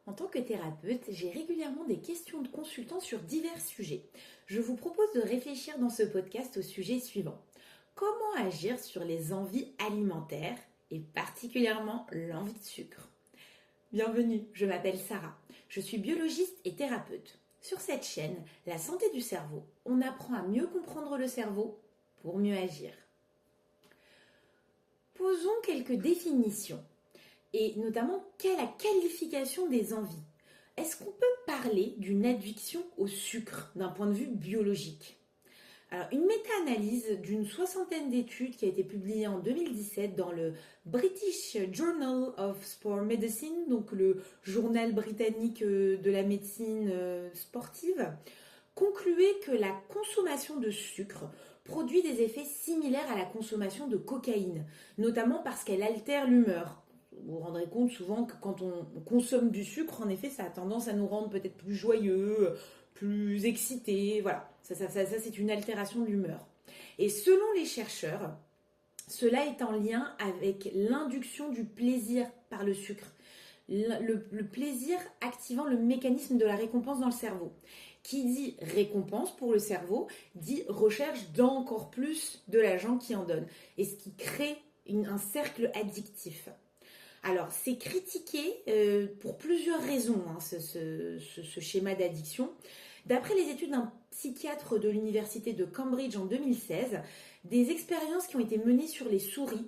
En tant que thérapeute, j'ai régulièrement des questions de consultants sur divers sujets. Je vous propose de réfléchir dans ce podcast au sujet suivant. Comment agir sur les envies alimentaires et particulièrement l'envie de sucre? Bienvenue, je m'appelle Sarah. Je suis biologiste et thérapeute. Sur cette chaîne, La santé du cerveau, on apprend à mieux comprendre le cerveau pour mieux agir. Posons quelques définitions. Et notamment, quelle est la qualification des envies? Est-ce qu'on peut parler d'une addiction au sucre d'un point de vue biologique? Alors, une méta-analyse d'une soixantaine d'études qui a été publiée en 2017 dans le British Journal of Sport Medicine, donc le journal britannique de la médecine sportive, concluait que la consommation de sucre produit des effets similaires à la consommation de cocaïne, notamment parce qu'elle altère l'humeur. Vous vous rendrez compte souvent que quand on consomme du sucre, en effet, ça a tendance à nous rendre peut-être plus joyeux, plus excités. Voilà, ça c'est une altération de l'humeur. Et selon les chercheurs, cela est en lien avec l'induction du plaisir par le sucre. Le plaisir activant le mécanisme de la récompense dans le cerveau. Qui dit récompense pour le cerveau, dit recherche d'encore plus de l'agent qui en donne. Et ce qui crée un cercle addictif. Alors, c'est critiqué pour plusieurs raisons, ce schéma d'addiction. D'après les études d'un psychiatre de l'université de Cambridge en 2016, des expériences qui ont été menées sur les souris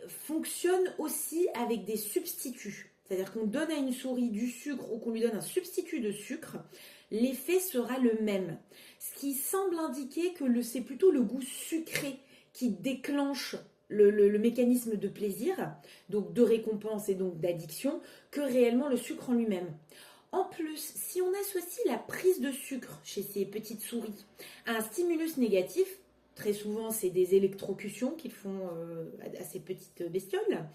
fonctionnent aussi avec des substituts. C'est-à-dire qu'on donne à une souris du sucre ou qu'on lui donne un substitut de sucre, l'effet sera le même. Ce qui semble indiquer que c'est plutôt le goût sucré qui déclenche le mécanisme de plaisir, donc de récompense et donc d'addiction, que réellement le sucre en lui-même. En plus, si on associe la prise de sucre chez ces petites souris à un stimulus négatif, très souvent c'est des électrocutions qu'ils font à ces petites bestioles,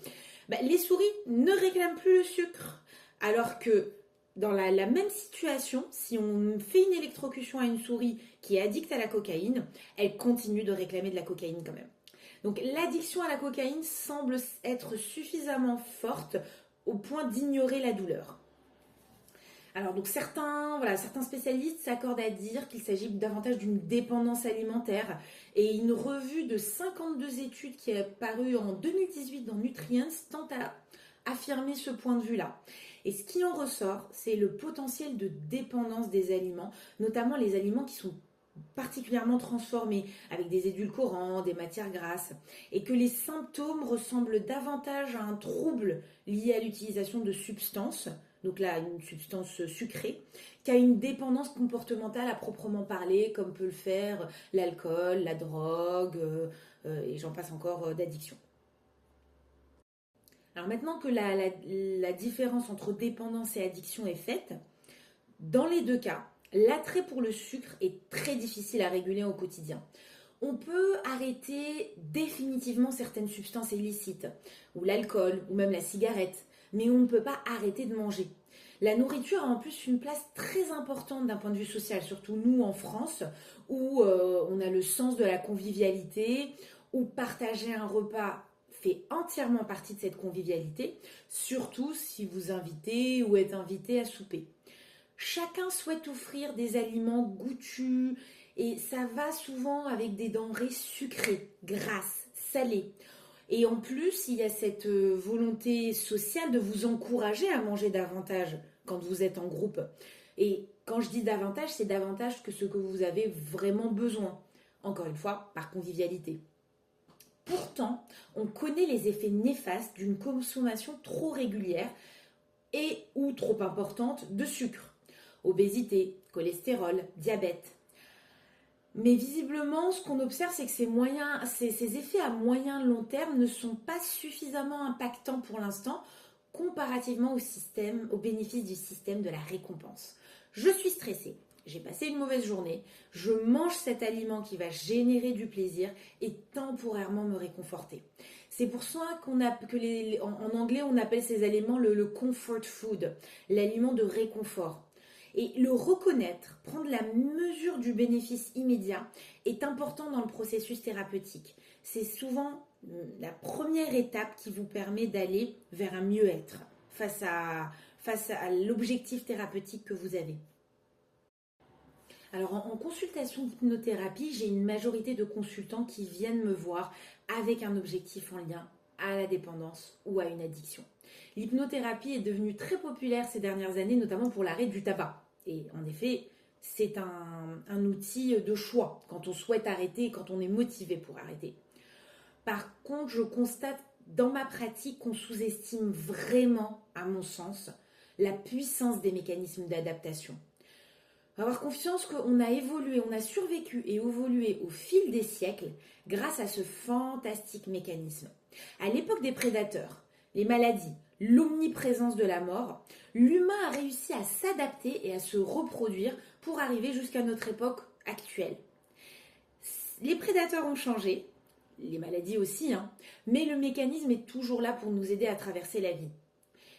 les souris ne réclament plus le sucre, alors que dans la même situation, si on fait une électrocution à une souris qui est addicte à la cocaïne, elle continue de réclamer de la cocaïne quand même. Donc l'addiction à la cocaïne semble être suffisamment forte au point d'ignorer la douleur. Alors donc certains spécialistes s'accordent à dire qu'il s'agit davantage d'une dépendance alimentaire et une revue de 52 études qui est parue en 2018 dans Nutrients tente à affirmer ce point de vue-là. Et ce qui en ressort, c'est le potentiel de dépendance des aliments, notamment les aliments qui sont particulièrement transformés avec des édulcorants, des matières grasses, et que les symptômes ressemblent davantage à un trouble lié à l'utilisation de substances, donc là une substance sucrée, qu'à une dépendance comportementale à proprement parler, comme peut le faire l'alcool, la drogue, et j'en passe encore d'addiction. Alors maintenant que la différence entre dépendance et addiction est faite, dans les deux cas, l'attrait pour le sucre est très difficile à réguler au quotidien. On peut arrêter définitivement certaines substances illicites, ou l'alcool, ou même la cigarette, mais on ne peut pas arrêter de manger. La nourriture a en plus une place très importante d'un point de vue social, surtout nous en France, où on a le sens de la convivialité, où partager un repas fait entièrement partie de cette convivialité, surtout si vous invitez ou êtes invité à souper. Chacun souhaite offrir des aliments goûtus et ça va souvent avec des denrées sucrées, grasses, salées. Et en plus, il y a cette volonté sociale de vous encourager à manger davantage quand vous êtes en groupe. Et quand je dis davantage, c'est davantage que ce que vous avez vraiment besoin. Encore une fois, par convivialité. Pourtant, on connaît les effets néfastes d'une consommation trop régulière et ou trop importante de sucre. Obésité, cholestérol, diabète. Mais visiblement, ce qu'on observe, c'est que ces effets à moyen long terme ne sont pas suffisamment impactants pour l'instant, comparativement au bénéfice du système de la récompense. Je suis stressée, j'ai passé une mauvaise journée, je mange cet aliment qui va générer du plaisir et temporairement me réconforter. C'est pour ça qu'en anglais, on appelle ces aliments le comfort food, l'aliment de réconfort. Et le reconnaître, prendre la mesure du bénéfice immédiat est important dans le processus thérapeutique. C'est souvent la première étape qui vous permet d'aller vers un mieux-être face face à l'objectif thérapeutique que vous avez. Alors en consultation d'hypnothérapie, j'ai une majorité de consultants qui viennent me voir avec un objectif en lien à la dépendance ou à une addiction. L'hypnothérapie est devenue très populaire ces dernières années, notamment pour l'arrêt du tabac. Et en effet, c'est un outil de choix quand on souhaite arrêter et quand on est motivé pour arrêter. Par contre, je constate dans ma pratique qu'on sous-estime vraiment, à mon sens, la puissance des mécanismes d'adaptation. Avoir confiance qu'on a évolué, on a survécu et évolué au fil des siècles grâce à ce fantastique mécanisme. À l'époque des prédateurs, les maladies, l'omniprésence de la mort, l'humain a réussi à s'adapter et à se reproduire pour arriver jusqu'à notre époque actuelle. Les prédateurs ont changé, les maladies aussi, mais le mécanisme est toujours là pour nous aider à traverser la vie.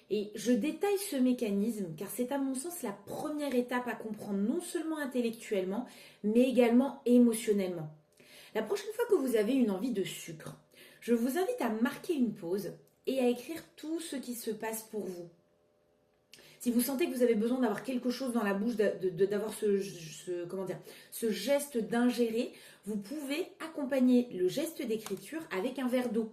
Et je détaille ce mécanisme car c'est à mon sens la première étape à comprendre non seulement intellectuellement, mais également émotionnellement. La prochaine fois que vous avez une envie de sucre, je vous invite à marquer une pause et à écrire tout ce qui se passe pour vous. Si vous sentez que vous avez besoin d'avoir quelque chose dans la bouche, d'avoir ce geste d'ingérer, vous pouvez accompagner le geste d'écriture avec un verre d'eau.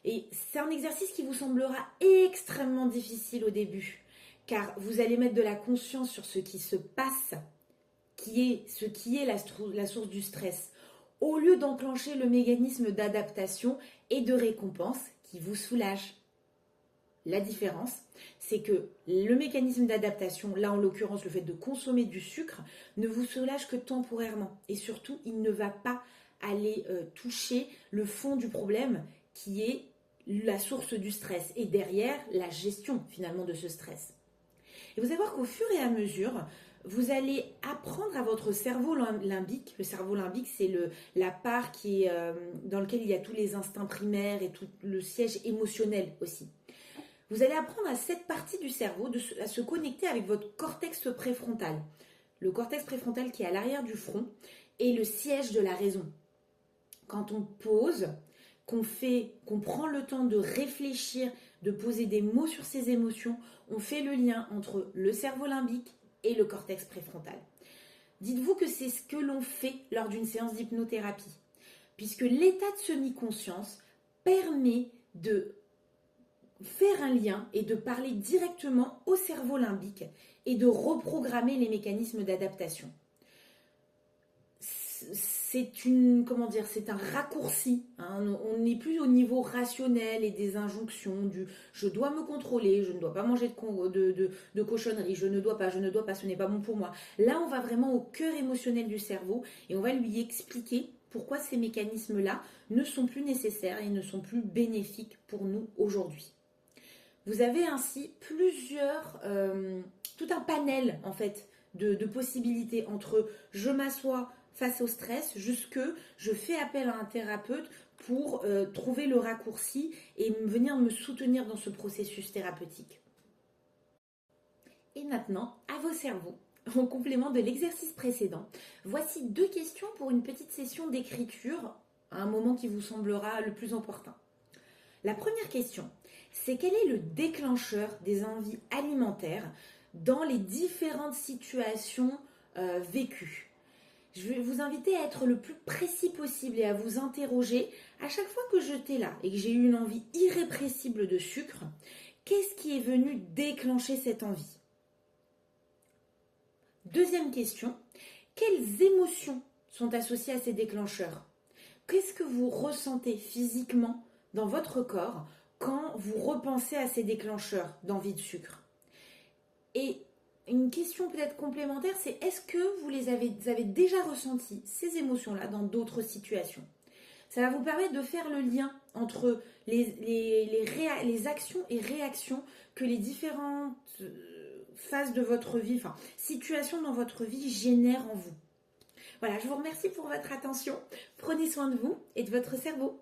Et c'est un exercice qui vous semblera extrêmement difficile au début, car vous allez mettre de la conscience sur ce qui se passe, ce qui est la source du stress, au lieu d'enclencher le mécanisme d'adaptation et de récompense qui vous soulage. La différence, c'est que le mécanisme d'adaptation, là en l'occurrence le fait de consommer du sucre, ne vous soulage que temporairement. Et surtout, il ne va pas aller toucher le fond du problème qui est la source du stress et derrière la gestion finalement de ce stress. Et vous allez voir qu'au fur et à mesure, vous allez apprendre à votre cerveau limbique. Le cerveau limbique, c'est la part dans laquelle il y a tous les instincts primaires et tout le siège émotionnel aussi. Vous allez apprendre à cette partie du cerveau à se connecter avec votre cortex préfrontal. Le cortex préfrontal qui est à l'arrière du front est le siège de la raison. Quand on pose, qu'on prend le temps de réfléchir, de poser des mots sur ses émotions, on fait le lien entre le cerveau limbique et le cortex préfrontal. Dites-vous que c'est ce que l'on fait lors d'une séance d'hypnothérapie, puisque l'état de semi-conscience permet de faire un lien et de parler directement au cerveau limbique et de reprogrammer les mécanismes d'adaptation. C'est un raccourci. On n'est plus au niveau rationnel et des injonctions du je dois me contrôler, je ne dois pas manger de cochonneries, je ne dois pas, ce n'est pas bon pour moi. Là, on va vraiment au cœur émotionnel du cerveau et on va lui expliquer pourquoi ces mécanismes-là ne sont plus nécessaires et ne sont plus bénéfiques pour nous aujourd'hui. Vous avez ainsi tout un panel en fait de possibilités entre je m'assois face au stress, jusque je fais appel à un thérapeute pour trouver le raccourci et venir me soutenir dans ce processus thérapeutique. Et maintenant, à vos cerveaux, en complément de l'exercice précédent, voici 2 questions pour une petite session d'écriture à un moment qui vous semblera le plus opportun. La première question, c'est quel est le déclencheur des envies alimentaires dans les différentes situations vécues ? Je vais vous inviter à être le plus précis possible et à vous interroger à chaque fois que j'étais là et que j'ai eu une envie irrépressible de sucre, qu'est-ce qui est venu déclencher cette envie ? Deuxième question, quelles émotions sont associées à ces déclencheurs ? Qu'est-ce que vous ressentez physiquement dans votre corps quand vous repensez à ces déclencheurs d'envie de sucre ? Et une question peut-être complémentaire, c'est est-ce que vous avez déjà ressenti ces émotions-là dans d'autres situations ? Ça va vous permettre de faire le lien entre les actions et réactions que les différentes phases de votre vie, situations dans votre vie génèrent en vous. Voilà, je vous remercie pour votre attention. Prenez soin de vous et de votre cerveau.